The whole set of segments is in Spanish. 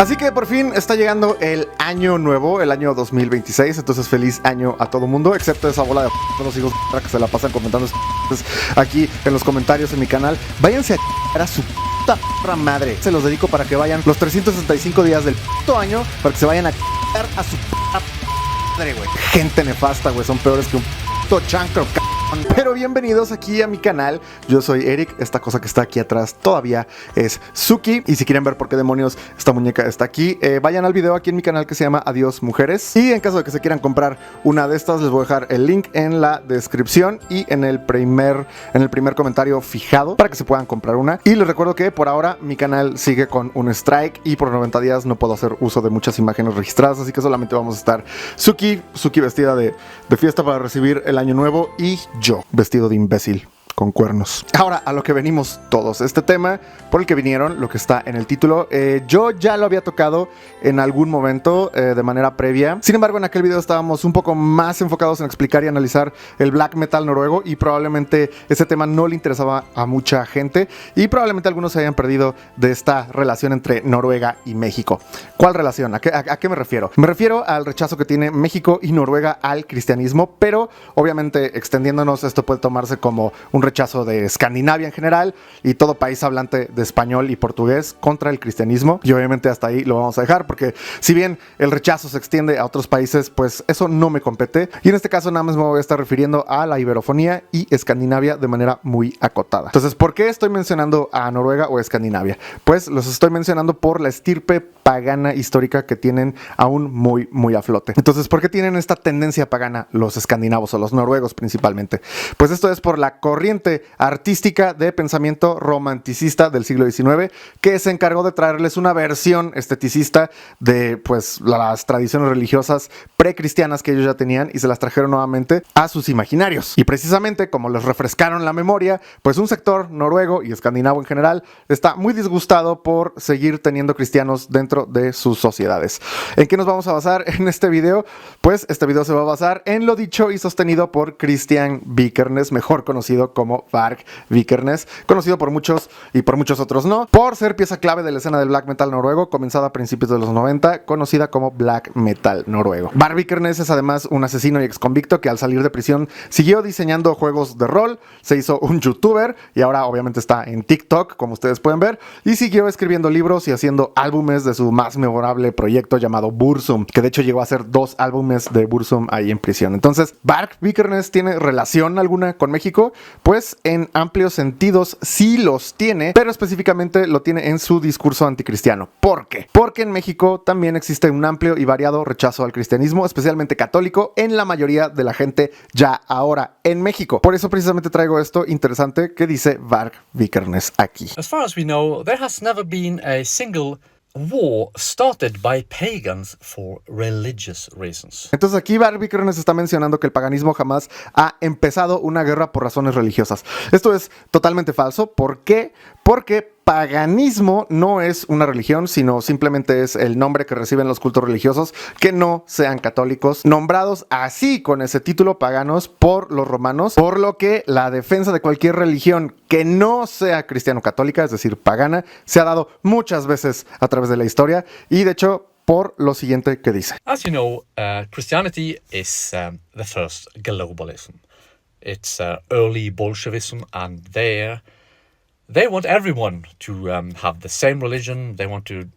Así que por fin está llegando el año nuevo, el año 2026. Entonces feliz año a todo mundo, excepto esa bola de los hijos que se la pasan comentando aquí en los comentarios en mi canal. Váyanse a su puta madre. Se los dedico para que vayan los 365 días del puto año, para que se vayan a su puta madre, güey. Gente nefasta, güey, son peores que un puto chancro, Pero bienvenidos aquí a mi canal. Yo soy Eric. Esta cosa que está aquí atrás todavía es Suki. Y si quieren ver por qué demonios esta muñeca está aquí, vayan al video aquí en mi canal que se llama Adiós Mujeres. Y en caso de que se quieran comprar una de estas, les voy a dejar el link en la descripción y en el primer comentario fijado para que se puedan comprar una. Y les recuerdo que por ahora mi canal sigue con un strike y por 90 días no puedo hacer uso de muchas imágenes registradas, así que solamente vamos a estar Suki vestida de fiesta para recibir el año nuevo y yo vestido de imbécil con cuernos. Ahora, a lo que venimos todos. Este tema por el que vinieron, lo que está en el título, yo ya lo había tocado en algún momento de manera previa. Sin embargo, en aquel video estábamos un poco más enfocados en explicar y analizar el black metal noruego y probablemente ese tema no le interesaba a mucha gente y probablemente algunos se hayan perdido de esta relación entre Noruega y México. ¿Cuál relación? ¿A qué me refiero? Me refiero al rechazo que tiene México y Noruega al cristianismo, pero obviamente extendiéndonos esto puede tomarse como un rechazo de Escandinavia en general y todo país hablante de español y portugués contra el cristianismo, y obviamente hasta ahí lo vamos a dejar porque si bien el rechazo se extiende a otros países, pues eso no me compete y en este caso nada más me voy a estar refiriendo a la iberofonía y Escandinavia de manera muy acotada. Entonces, ¿por qué estoy mencionando a Noruega o Escandinavia? Pues los estoy mencionando por la estirpe pagana histórica que tienen aún muy a flote. Entonces, ¿por qué tienen esta tendencia pagana los escandinavos o los noruegos principalmente? Pues esto es por la corriente artística de pensamiento romanticista del siglo XIX que se encargó de traerles una versión esteticista de pues las tradiciones religiosas precristianas que ellos ya tenían y se las trajeron nuevamente a sus imaginarios. Y precisamente como les refrescaron la memoria, pues un sector noruego y escandinavo en general está muy disgustado por seguir teniendo cristianos dentro de sus sociedades. ¿En qué nos vamos a basar en este video? Pues este video se va a basar en lo dicho y sostenido por Christian Vikernes, mejor conocido como Varg Vikernes, conocido por muchos y por muchos otros no, por ser pieza clave de la escena del black metal noruego comenzada a principios de los 90, conocida como black metal noruego. Varg Vikernes es además un asesino y exconvicto que al salir de prisión siguió diseñando juegos de rol, se hizo un youtuber y ahora obviamente está en TikTok, como ustedes pueden ver, y siguió escribiendo libros y haciendo álbumes de su más memorable proyecto llamado Burzum, que de hecho llegó a hacer 2 álbumes de Burzum ahí en prisión. Entonces, Varg Vikernes ¿tiene relación alguna con México? Pues en amplios sentidos sí los tiene, pero específicamente lo tiene en su discurso anticristiano. ¿Por qué? Porque en México también existe un amplio y variado rechazo al cristianismo, especialmente católico, en la mayoría de la gente ya ahora en México. Por eso precisamente traigo esto interesante que dice Varg Vikernes aquí. As far as we know, there has never been a single war started by pagans for religious reasons. Entonces aquí Varg Vikernes está mencionando que el paganismo jamás ha empezado una guerra por razones religiosas. Esto es totalmente falso. ¿Por qué? Porque paganismo no es una religión, sino simplemente es el nombre que reciben los cultos religiosos que no sean católicos, nombrados así con ese título paganos por los romanos, por lo que la defensa de cualquier religión que no sea cristiano-católica, es decir, pagana, se ha dado muchas veces a través de la historia y de hecho por lo siguiente que dice. As you know, Christianity is the first globalism. It's early Bolshevism and they want everyone to have the same religion. They want to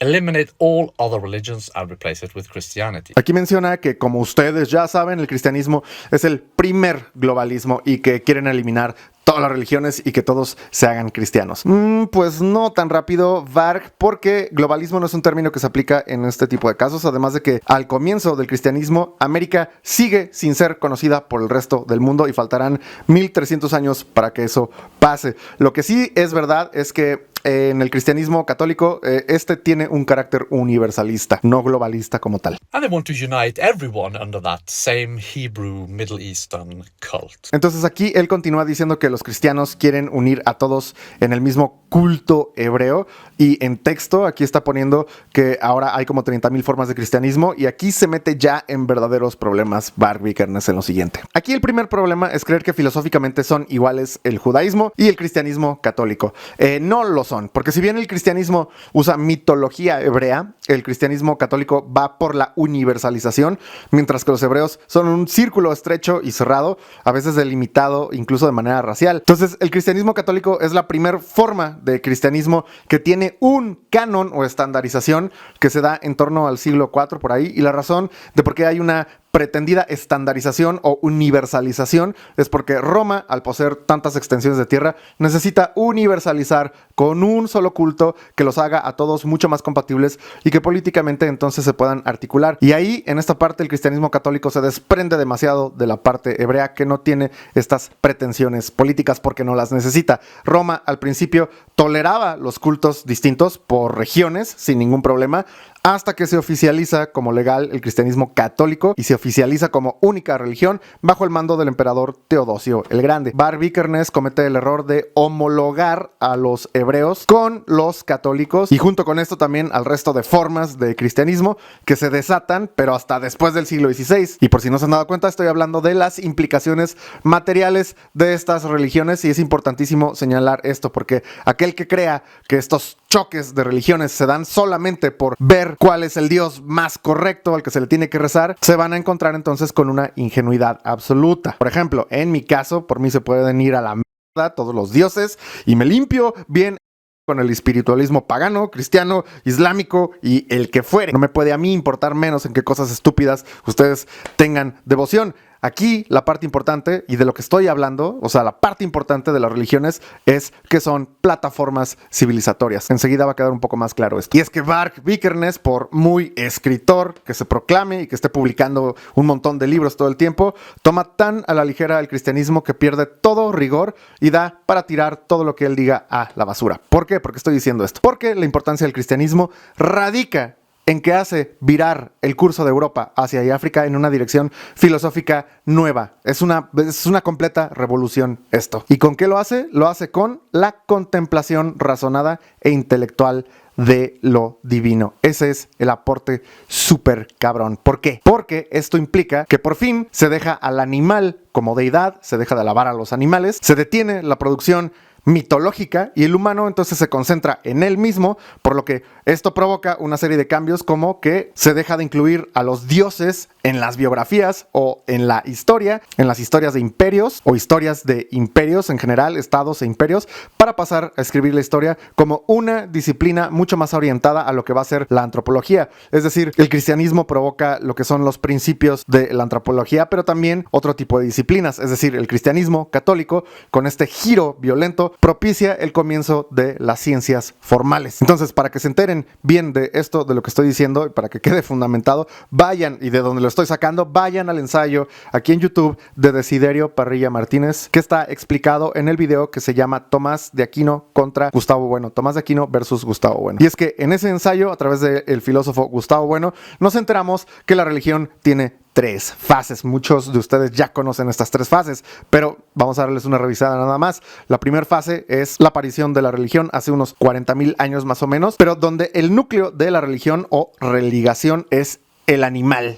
eliminate all other religions and replace it with Christianity. Aquí menciona que, como ustedes ya saben, el cristianismo es el primer globalismo y que quieren eliminar todas las religiones y que todos se hagan cristianos. Pues no tan rápido, Varg, porque globalismo no es un término que se aplica en este tipo de casos, además de que al comienzo del cristianismo, América sigue sin ser conocida por el resto del mundo y faltarán 1300 años para que eso pase. Lo que sí es verdad es que en el cristianismo católico, este tiene un carácter universalista, no globalista como tal. And they want to unite everyone under that same Hebrew Middle Eastern cult. Entonces aquí él continúa diciendo que los cristianos quieren unir a todos en el mismo culto hebreo y en texto aquí está poniendo que ahora hay como 30,000 formas de cristianismo y aquí se mete ya en verdaderos problemas Varg Vikernes en lo siguiente. Aquí el primer problema es creer que filosóficamente son iguales el judaísmo y el cristianismo católico. No lo son. razón. Porque si bien el cristianismo usa mitología hebrea, el cristianismo católico va por la universalización, mientras que los hebreos son un círculo estrecho y cerrado, a veces delimitado incluso de manera racial. Entonces, el cristianismo católico es la primera forma de cristianismo que tiene un canon o estandarización que se da en torno al siglo IV por ahí, y la razón de por qué hay una pretendida estandarización o universalización es porque Roma, al poseer tantas extensiones de tierra, necesita universalizar con un solo culto que los haga a todos mucho más compatibles y que políticamente entonces se puedan articular. Y ahí, en esta parte, el cristianismo católico se desprende demasiado de la parte hebrea, que no tiene estas pretensiones políticas porque no las necesita. Roma, al principio, toleraba los cultos distintos por regiones sin ningún problema, hasta que se oficializa como legal el cristianismo católico y se oficializa como única religión bajo el mando del emperador Teodosio el Grande. Bar Vikernes comete el error de homologar a los hebreos con los católicos y junto con esto también al resto de formas de cristianismo que se desatan, pero hasta después del siglo XVI. Y por si no se han dado cuenta, estoy hablando de las implicaciones materiales de estas religiones, y es importantísimo señalar esto porque aquel que crea que estos choques de religiones se dan solamente por ver cuál es el Dios más correcto al que se le tiene que rezar, se van a encontrar entonces con una ingenuidad absoluta. Por ejemplo, en mi caso, por mí se pueden ir a la mierda todos los dioses y me limpio bien con el espiritualismo pagano, cristiano, islámico y el que fuere. No me puede a mí importar menos en qué cosas estúpidas ustedes tengan devoción. Aquí la parte importante, y de lo que estoy hablando, o sea, la parte importante de las religiones es que son plataformas civilizatorias. Enseguida va a quedar un poco más claro esto. Y es que Bar Vikernes, por muy escritor que se proclame y que esté publicando un montón de libros todo el tiempo, toma tan a la ligera el cristianismo que pierde todo rigor y da para tirar todo lo que él diga a la basura. ¿Por qué? ¿Por qué estoy diciendo esto? Porque la importancia del cristianismo radica en que hace virar el curso de Europa hacia África en una dirección filosófica nueva. Es una completa revolución esto. ¿Y con qué lo hace? Lo hace con la contemplación razonada e intelectual de lo divino. Ese es el aporte súper cabrón. ¿Por qué? Porque esto implica que por fin se deja al animal como deidad, se deja de alabar a los animales, se detiene la producción mitológica y el humano entonces se concentra en él mismo, por lo que esto provoca una serie de cambios como que se deja de incluir a los dioses en las biografías o en la historia, en las historias de imperios o historias de imperios en general, estados e imperios, para pasar a escribir la historia como una disciplina mucho más orientada a lo que va a ser la antropología. Es decir, el cristianismo provoca lo que son los principios de la antropología, pero también otro tipo de disciplinas. Es decir, el cristianismo católico, con este giro violento, propicia el comienzo de las ciencias formales. Entonces, para que se enteren bien de esto, de lo que estoy diciendo, y para que quede fundamentado, vayan, y de donde lo estoy sacando, vayan al ensayo aquí en YouTube de Desiderio Parrilla Martínez, que está explicado en el video que se llama Tomás de Aquino contra Gustavo Bueno, Tomás de Aquino versus Gustavo Bueno. Y es que en ese ensayo, a través del filósofo Gustavo Bueno, nos enteramos que la religión tiene 3 fases. Muchos de ustedes ya conocen estas 3 fases, pero vamos a darles una revisada nada más. La primera fase es la aparición de la religión hace unos 40,000 años más o menos, pero donde el núcleo de la religión o religación es el animal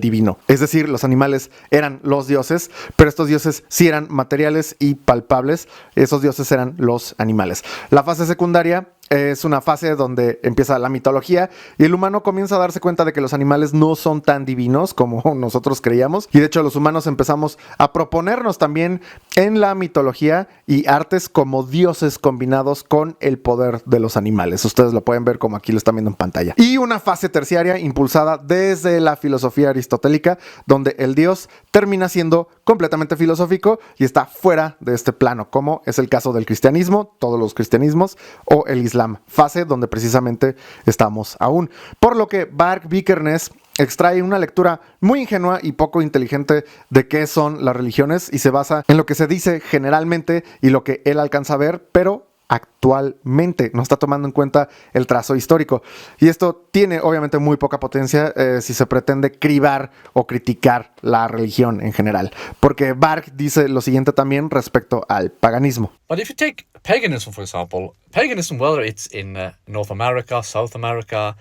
divino. Es decir, los animales eran los dioses, pero estos dioses sí eran materiales y palpables. Esos dioses eran los animales. La fase secundaria es una fase donde empieza la mitología y el humano comienza a darse cuenta de que los animales no son tan divinos como nosotros creíamos, y de hecho los humanos empezamos a proponernos también en la mitología y artes como dioses combinados con el poder de los animales. Ustedes lo pueden ver como aquí lo están viendo en pantalla. Y una fase terciaria impulsada desde la filosofía aristotélica, donde el dios termina siendo completamente filosófico y está fuera de este plano, como es el caso del cristianismo, todos los cristianismos, o el islam, fase donde precisamente estamos aún. Por lo que Bar Vikernes extrae una lectura muy ingenua y poco inteligente de qué son las religiones y se basa en lo que se dice generalmente y lo que él alcanza a ver, pero actualmente no está tomando en cuenta el trazo histórico. Y esto tiene obviamente muy poca potencia si se pretende cribar o criticar la religión en general. Porque Bark dice lo siguiente también respecto al paganismo. But if you take paganism, for example, paganism, whether it's in North America, South America,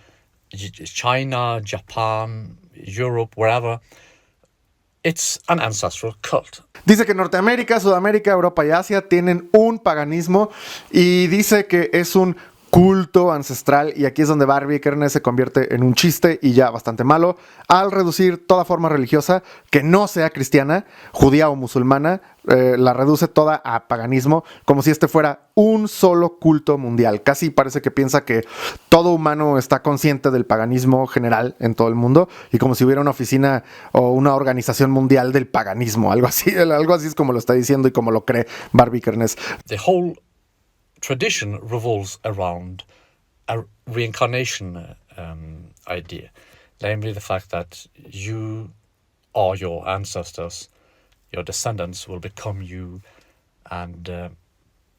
China, Japan, Europe, wherever, It's an ancestral cult. Dice que Norteamérica, Sudamérica, Europa y Asia tienen un paganismo y dice que es un culto ancestral, y aquí es donde Barbie Vikernes se convierte en un chiste y ya bastante malo al reducir toda forma religiosa que no sea cristiana, judía o musulmana, la reduce toda a paganismo, como si este fuera un solo culto mundial. Casi parece que piensa que todo humano está consciente del paganismo general en todo el mundo, y como si hubiera una oficina o una organización mundial del paganismo, algo así es como lo está diciendo y como lo cree Barbie Vikernes. The whole tradition revolves around a reincarnation idea, namely the fact that you are your ancestors, your descendants will become you, and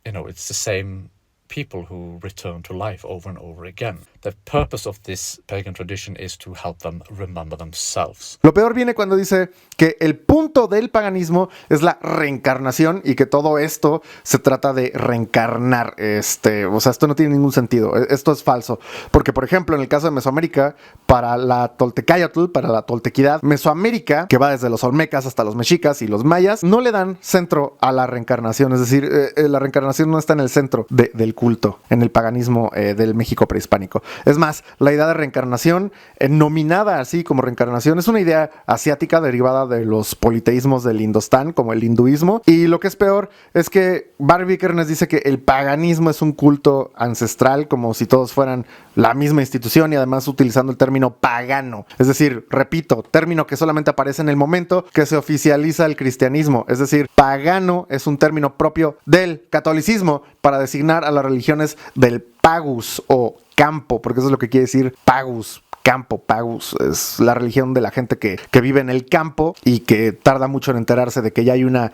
it's the same people who return to life over and over again. The purpose of this pagan tradition is to help them remember themselves. Lo peor viene cuando dice que el punto del paganismo es la reencarnación y que todo esto se trata de reencarnar. Esto no tiene ningún sentido. Esto es falso. Porque, por ejemplo, en el caso de Mesoamérica, para la Toltecayotl, para la toltequidad, Mesoamérica, que va desde los olmecas hasta los mexicas y los mayas, no le dan centro a la reencarnación. Es decir, la reencarnación no está en el centro del culto, en el paganismo del México prehispánico. Es más, la idea de reencarnación, nominada así como reencarnación, es una idea asiática derivada de los politeísmos del Indostán, como el hinduismo. Y lo que es peor es que Barbie Vikernes dice que el paganismo es un culto ancestral, como si todos fueran la misma institución, y además utilizando el término pagano. Es decir, repito, término que solamente aparece en el momento que se oficializa el cristianismo. Es decir, pagano es un término propio del catolicismo para designar a las religiones del pagus o campo, porque eso es lo que quiere decir pagus. Campo, pagus, es la religión de la gente que vive en el campo y que tarda mucho en enterarse de que ya hay una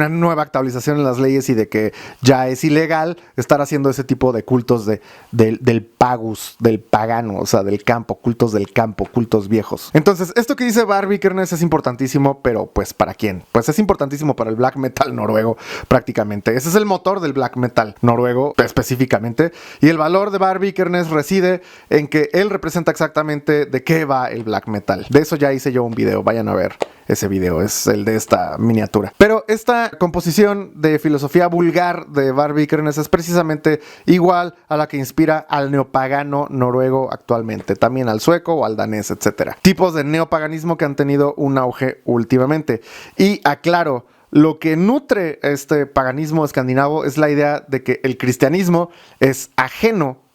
nueva actualización en las leyes y de que ya es ilegal estar haciendo ese tipo de cultos del pagus, del pagano, o sea, del campo, cultos viejos. Entonces, esto que dice Barbie Vikernes es importantísimo, pero pues ¿para quién? Pues es importantísimo para el black metal noruego, prácticamente. Ese es el motor del black metal noruego, específicamente, y el valor de Barbie Vikernes reside en que él representa exactamente de qué va el black metal. De eso ya hice yo un video, vayan a ver ese video, es el de esta miniatura. Pero esta composición de filosofía vulgar de Barbie Vikernes es precisamente igual a la que inspira al neopagano noruego actualmente, también al sueco o al danés, etc. Tipos de neopaganismo que han tenido un auge últimamente. Y aclaro, lo que nutre este paganismo escandinavo es la idea de que el cristianismo es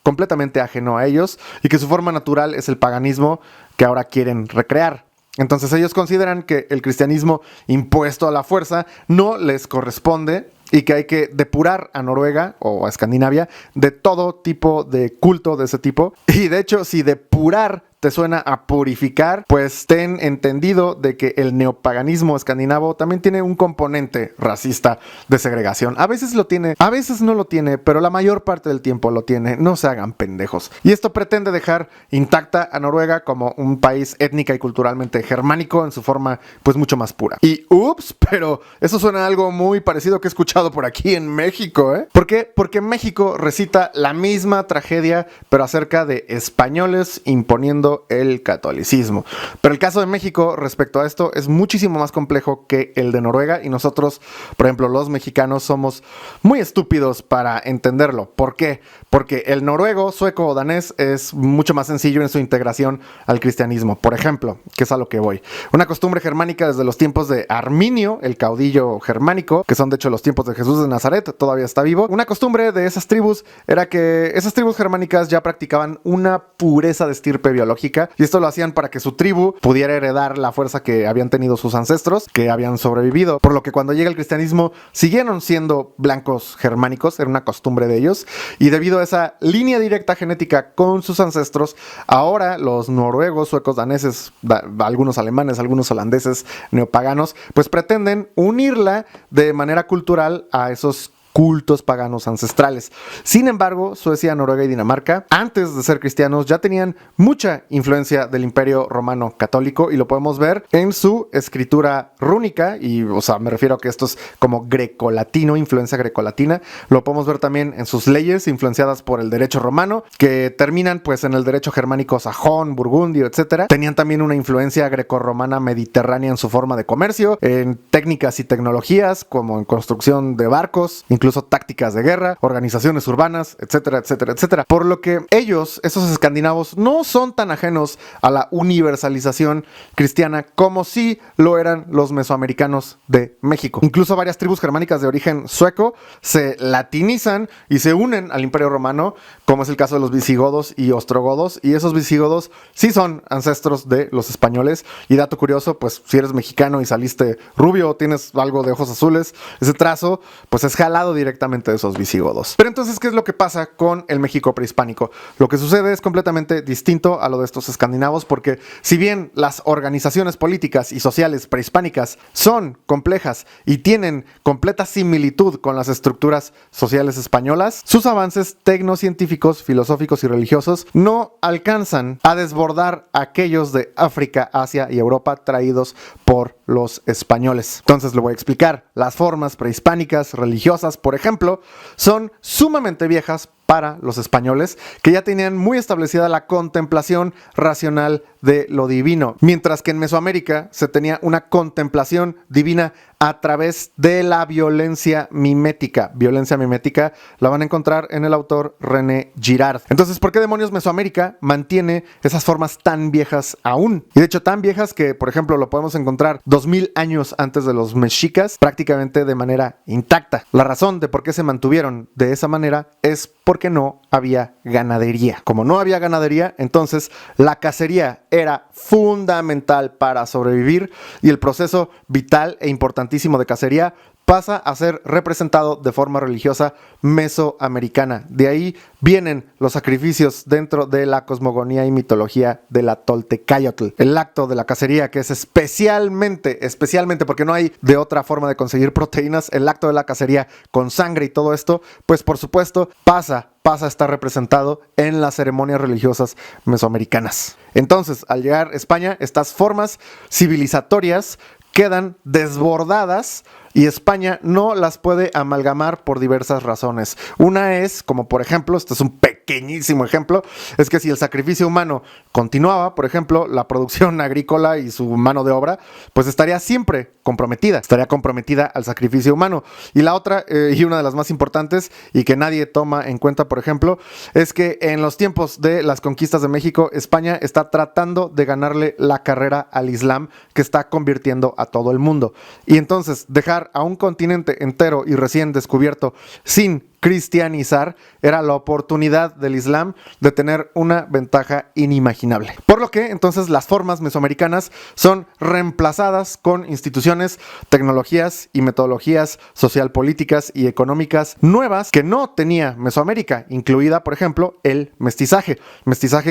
completamente ajeno a ellos, y que su forma natural es el paganismo que ahora quieren recrear. Entonces ellos consideran que el cristianismo impuesto a la fuerza no les corresponde y que hay que depurar a Noruega o a Escandinavia de todo tipo de culto de ese tipo. Y de hecho, si depurar te suena a purificar, pues ten entendido de que el neopaganismo escandinavo también tiene un componente racista de segregación. A veces lo tiene, a veces no lo tiene, pero la mayor parte del tiempo lo tiene. No se hagan pendejos. Y esto pretende dejar intacta a Noruega como un país étnica y culturalmente germánico en su forma pues mucho más pura. Y ups, pero eso suena a algo muy parecido que he escuchado por aquí en México, ¿eh? ¿Por qué? Porque México recita la misma tragedia, pero acerca de españoles imponiendo el catolicismo. Pero el caso de México respecto a esto es muchísimo más complejo que el de Noruega, y nosotros, por ejemplo, los mexicanos somos muy estúpidos para entenderlo. ¿Por qué? Porque el noruego, sueco o danés es mucho más sencillo en su integración al cristianismo. Por ejemplo, que es a lo que voy. Una costumbre germánica desde los tiempos de Arminio, el caudillo germánico, que son de hecho los tiempos de Jesús de Nazaret, todavía está vivo. Una costumbre de esas tribus era que esas tribus germánicas ya practicaban una pureza de estirpe biológica, y esto lo hacían para que su tribu pudiera heredar la fuerza que habían tenido sus ancestros, que habían sobrevivido. Por lo que cuando llega el cristianismo siguieron siendo blancos germánicos, era una costumbre de ellos, y debido a esa línea directa genética con sus ancestros, ahora los noruegos, suecos, daneses, algunos alemanes, algunos holandeses neopaganos, pues pretenden unirla de manera cultural a esos cultos paganos ancestrales. Sin embargo, Suecia, Noruega y Dinamarca, antes de ser cristianos, ya tenían mucha influencia del Imperio Romano Católico y lo podemos ver en su escritura rúnica y, o sea, me refiero a que esto es como grecolatino, influencia grecolatina. Lo podemos ver también en sus leyes influenciadas por el derecho romano, que terminan pues en el derecho germánico sajón, burgundio, etc. Tenían también una influencia grecorromana mediterránea en su forma de comercio, en técnicas y tecnologías como en construcción de barcos, incluso tácticas de guerra, organizaciones urbanas, etcétera, etcétera, etcétera. Por lo que ellos, esos escandinavos, no son tan ajenos a la universalización cristiana como sí lo eran los mesoamericanos de México. Incluso varias tribus germánicas de origen sueco se latinizan y se unen al Imperio Romano, como es el caso de los visigodos y ostrogodos, y esos visigodos sí son ancestros de los españoles. Y dato curioso, pues si eres mexicano y saliste rubio o tienes algo de ojos azules, ese trazo pues es jalado directamente de esos visigodos. Pero entonces, ¿qué es lo que pasa con el México prehispánico? Lo que sucede es completamente distinto a lo de estos escandinavos, porque si bien las organizaciones políticas y sociales prehispánicas son complejas y tienen completa similitud con las estructuras sociales españolas, sus avances tecnocientíficos, filosóficos y religiosos no alcanzan a desbordar aquellos de África, Asia y Europa traídos por los españoles. Entonces lo voy a explicar. Las formas prehispánicas religiosas, por ejemplo, son sumamente viejas para los españoles, que ya tenían muy establecida la contemplación racional de lo divino, mientras que en Mesoamérica se tenía una contemplación divina a través de la violencia mimética. Violencia mimética la van a encontrar en el autor René Girard. Entonces, ¿por qué demonios Mesoamérica mantiene esas formas tan viejas aún? Y de hecho tan viejas que, por ejemplo, lo podemos encontrar 2000 años antes de los mexicas, prácticamente de manera intacta. La razón de por qué se mantuvieron de esa manera es porque no había ganadería. Como no había ganadería, entonces la cacería era fundamental para sobrevivir y el proceso vital e importantísimo de cacería pasa a ser representado de forma religiosa mesoamericana. De ahí vienen los sacrificios dentro de la cosmogonía y mitología de la Toltecayotl. El acto de la cacería, que es especialmente, porque no hay de otra forma de conseguir proteínas, el acto de la cacería con sangre y todo esto, pues por supuesto pasa a estar representado en las ceremonias religiosas mesoamericanas. Entonces, al llegar a España, estas formas civilizatorias quedan desbordadas y España no las puede amalgamar por diversas razones. Una es, como por ejemplo, este es un pequeñísimo ejemplo, es que si el sacrificio humano continuaba, por ejemplo, la producción agrícola y su mano de obra, pues estaría siempre comprometida al sacrificio humano. Y la otra, y una de las más importantes y que nadie toma en cuenta, por ejemplo, es que en los tiempos de las conquistas de México, España está tratando de ganarle la carrera al Islam, que está convirtiendo a todo el mundo. Y entonces dejar a un continente entero y recién descubierto sin cristianizar era la oportunidad del Islam de tener una ventaja inimaginable. Por lo que entonces las formas mesoamericanas son reemplazadas con instituciones, tecnologías y metodologías socialpolíticas y económicas nuevas que no tenía Mesoamérica, incluida por ejemplo el mestizaje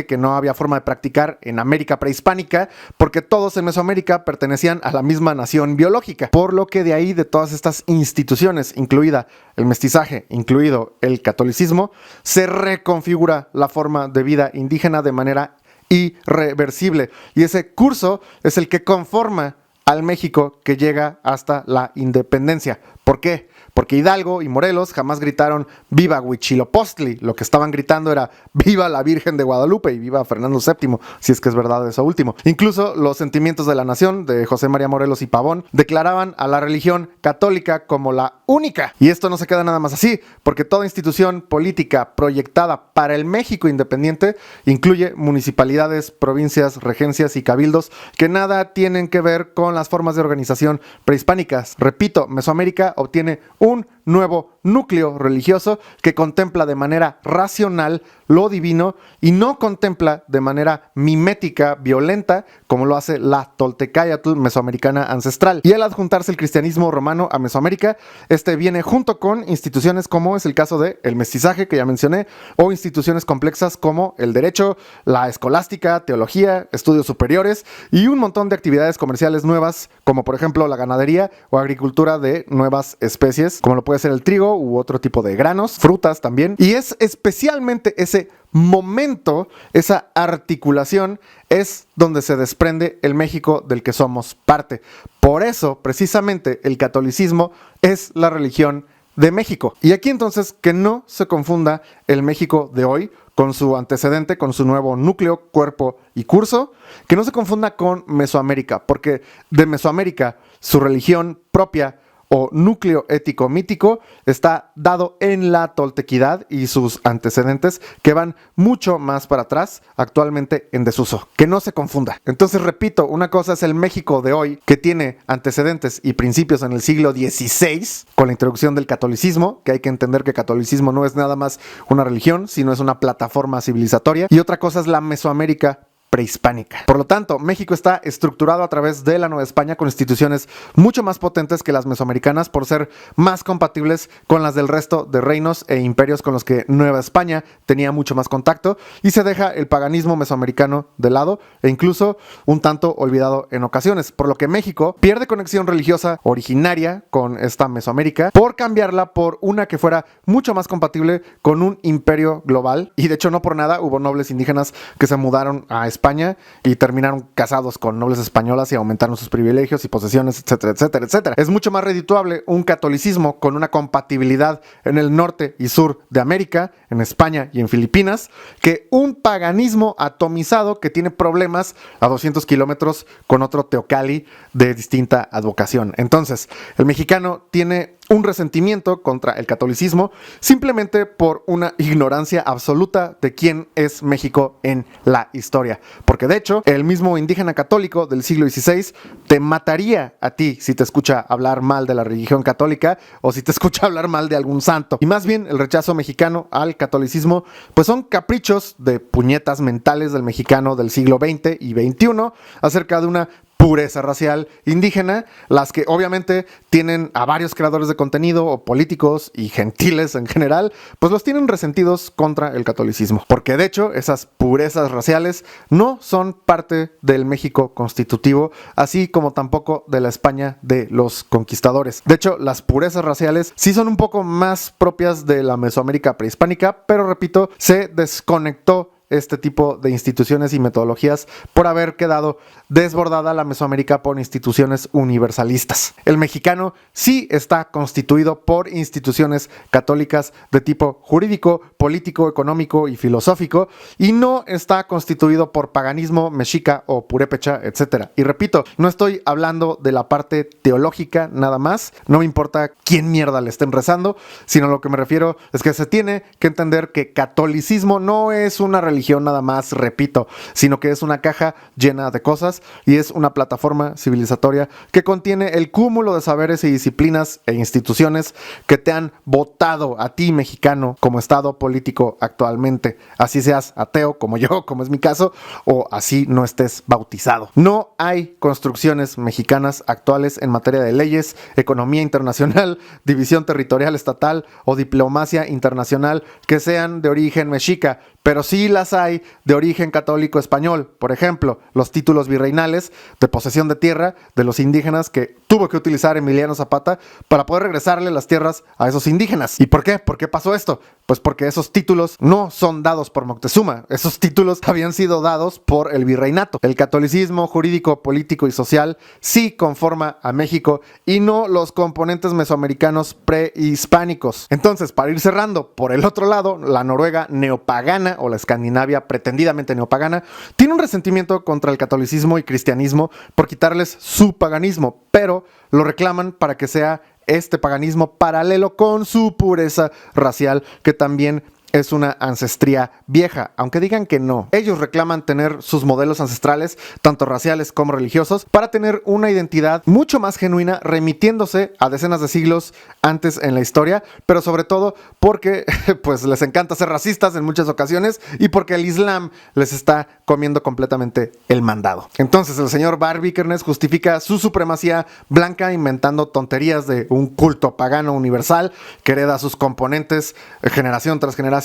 que no había forma de practicar en América prehispánica porque todos en Mesoamérica pertenecían a la misma nación biológica, por lo que de ahí de todas estas instituciones, incluida el mestizaje, incluido el catolicismo, se reconfigura la forma de vida indígena de manera irreversible. Y ese curso es el que conforma al México que llega hasta la independencia. ¿Por qué? Porque Hidalgo y Morelos jamás gritaron ¡Viva Huitzilopochtli! Lo que estaban gritando era ¡Viva la Virgen de Guadalupe! Y ¡Viva Fernando VII! Si es que es verdad eso último. Incluso los sentimientos de la nación de José María Morelos y Pavón declaraban a la religión católica como la única. Y esto no se queda nada más así, porque toda institución política proyectada para el México independiente incluye municipalidades, provincias, regencias y cabildos que nada tienen que ver con las formas de organización prehispánicas. Repito, Mesoamérica obtiene un nuevo núcleo religioso que contempla de manera racional lo divino y no contempla de manera mimética, violenta, como lo hace la Toltecayotl mesoamericana ancestral. Y al adjuntarse el cristianismo romano a Mesoamérica, este viene junto con instituciones como es el caso de el mestizaje que ya mencioné, o instituciones complexas como el derecho, la escolástica, teología, estudios superiores y un montón de actividades comerciales nuevas, como por ejemplo la ganadería o agricultura de nuevas especies, como lo puede puede ser el trigo u otro tipo de granos, frutas también. Y es especialmente ese momento, esa articulación, es donde se desprende el México del que somos parte. Por eso, precisamente, el catolicismo es la religión de México. Y aquí entonces que no se confunda el México de hoy con su antecedente, con su nuevo núcleo, cuerpo y curso, que no se confunda con Mesoamérica, porque de Mesoamérica su religión propia o núcleo ético mítico está dado en la toltequidad y sus antecedentes que van mucho más para atrás, actualmente en desuso. Que no se confunda. Entonces repito, una cosa es el México de hoy, que tiene antecedentes y principios en el siglo XVI, con la introducción del catolicismo, que hay que entender que catolicismo no es nada más una religión, sino es una plataforma civilizatoria. Y otra cosa es la Mesoamérica prehispánica. Por lo tanto, México está estructurado a través de la Nueva España con instituciones mucho más potentes que las mesoamericanas por ser más compatibles con las del resto de reinos e imperios con los que Nueva España tenía mucho más contacto, y se deja el paganismo mesoamericano de lado e incluso un tanto olvidado en ocasiones, por lo que México pierde conexión religiosa originaria con esta Mesoamérica por cambiarla por una que fuera mucho más compatible con un imperio global. Y de hecho no por nada hubo nobles indígenas que se mudaron a España y terminaron casados con nobles españolas y aumentaron sus privilegios y posesiones, etcétera, etcétera, etcétera. Es mucho más redituable un catolicismo con una compatibilidad en el norte y sur de América, en España y en Filipinas, que un paganismo atomizado que tiene problemas a 200 kilómetros con otro teocalli de distinta advocación. Entonces, el mexicano tiene un resentimiento contra el catolicismo simplemente por una ignorancia absoluta de quién es México en la historia. Porque de hecho, el mismo indígena católico del siglo XVI te mataría a ti si te escucha hablar mal de la religión católica o si te escucha hablar mal de algún santo. Y más bien, el rechazo mexicano al catolicismo pues son caprichos de puñetas mentales del mexicano del siglo XX y XXI acerca de una pureza racial indígena, las que obviamente tienen a varios creadores de contenido o políticos y gentiles en general, pues los tienen resentidos contra el catolicismo. Porque de hecho esas purezas raciales no son parte del México constitutivo, así como tampoco de la España de los conquistadores. De hecho, las purezas raciales sí son un poco más propias de la Mesoamérica prehispánica, pero repito, se desconectó este tipo de instituciones y metodologías por haber quedado desbordada la Mesoamérica por instituciones universalistas. El mexicano sí está constituido por instituciones católicas de tipo jurídico, político, económico y filosófico, y no está constituido por paganismo, mexica o purépecha, etc. Y repito, no estoy hablando de la parte teológica nada más, no me importa quién mierda le estén rezando, sino lo que me refiero es que se tiene que entender que catolicismo no es una religión nada más, repito, sino que es una caja llena de cosas y es una plataforma civilizatoria que contiene el cúmulo de saberes y disciplinas e instituciones que te han votado a ti, mexicano, como estado político actualmente, así seas ateo como yo, como es mi caso, o así no estés bautizado. No hay construcciones mexicanas actuales en materia de leyes, economía internacional, división territorial estatal o diplomacia internacional que sean de origen mexica, pero sí las hay de origen católico español. Por ejemplo, los títulos virreinales de posesión de tierra de los indígenas que tuvo que utilizar Emiliano Zapata para poder regresarle las tierras a esos indígenas. ¿Y por qué? ¿Por qué pasó esto? Pues porque esos títulos no son dados por Moctezuma, esos títulos habían sido dados por el virreinato. El catolicismo jurídico, político y social sí conforma a México y no los componentes mesoamericanos prehispánicos. Entonces, para ir cerrando, por el otro lado, la Noruega neopagana o la Escandinavia pretendidamente neopagana tiene un resentimiento contra el catolicismo y cristianismo por quitarles su paganismo, pero lo reclaman para que sea este paganismo paralelo con su pureza racial, que también es una ancestría vieja, aunque digan que no. Ellos reclaman tener sus modelos ancestrales, tanto raciales como religiosos, para tener una identidad mucho más genuina, remitiéndose a decenas de siglos antes en la historia, pero sobre todo porque pues les encanta ser racistas en muchas ocasiones y porque el Islam les está comiendo completamente el mandado. Entonces el señor Bar Vikernes justifica su supremacía blanca inventando tonterías de un culto pagano universal que hereda sus componentes generación tras generación,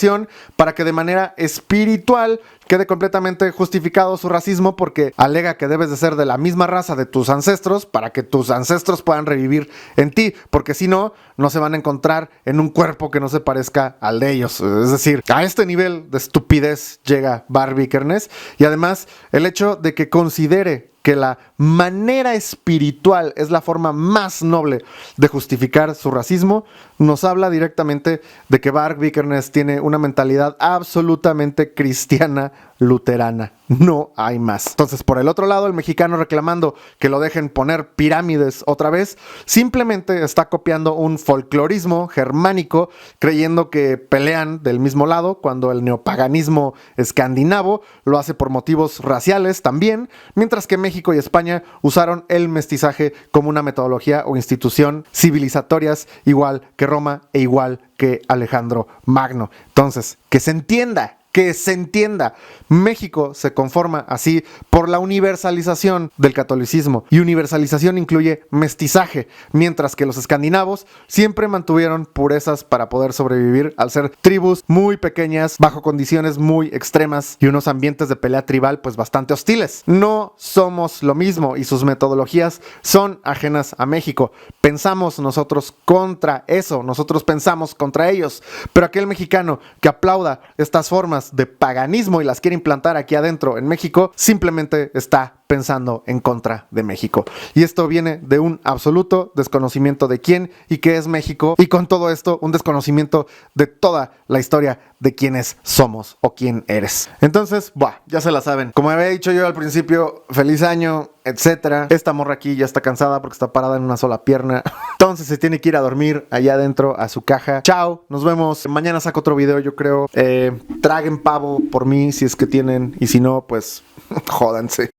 para que de manera espiritual quede completamente justificado su racismo porque alega que debes de ser de la misma raza de tus ancestros para que tus ancestros puedan revivir en ti, porque si no, no se van a encontrar en un cuerpo que no se parezca al de ellos. Es decir, a este nivel de estupidez llega Barbie Kernes, y además el hecho de que considere que la manera espiritual es la forma más noble de justificar su racismo, nos habla directamente de que Barbie Kernes tiene una mentalidad absolutamente cristiana luterana. No hay más. Entonces, por el otro lado, el mexicano reclamando que lo dejen poner pirámides otra vez, simplemente está copiando un folclorismo germánico, creyendo que pelean del mismo lado, cuando el neopaganismo escandinavo lo hace por motivos raciales también, mientras que México y España usaron el mestizaje como una metodología o institución civilizatorias igual que Roma e igual que Alejandro Magno. Entonces, que se entienda, México se conforma así por la universalización del catolicismo, y universalización incluye mestizaje, mientras que los escandinavos siempre mantuvieron purezas para poder sobrevivir al ser tribus muy pequeñas, bajo condiciones muy extremas y unos ambientes de pelea tribal pues bastante hostiles. No somos lo mismo y sus metodologías son ajenas a México. Pensamos nosotros contra eso, nosotros pensamos contra ellos, pero aquel mexicano que aplauda estas formas de paganismo y las quiere implantar aquí adentro en México, simplemente está pensando en contra de México. Y esto viene de un absoluto desconocimiento de quién y qué es México, y con todo esto un desconocimiento de toda la historia de quiénes somos o quién eres. Entonces, ya se la saben. Como había dicho yo al principio, feliz año, etcétera. Esta morra aquí ya está cansada porque está parada en una sola pierna. Entonces se tiene que ir a dormir allá adentro a su caja. Chao, nos vemos. Mañana saco otro video, yo creo. Traguen pavo por mí si es que tienen, y si no, pues jódanse.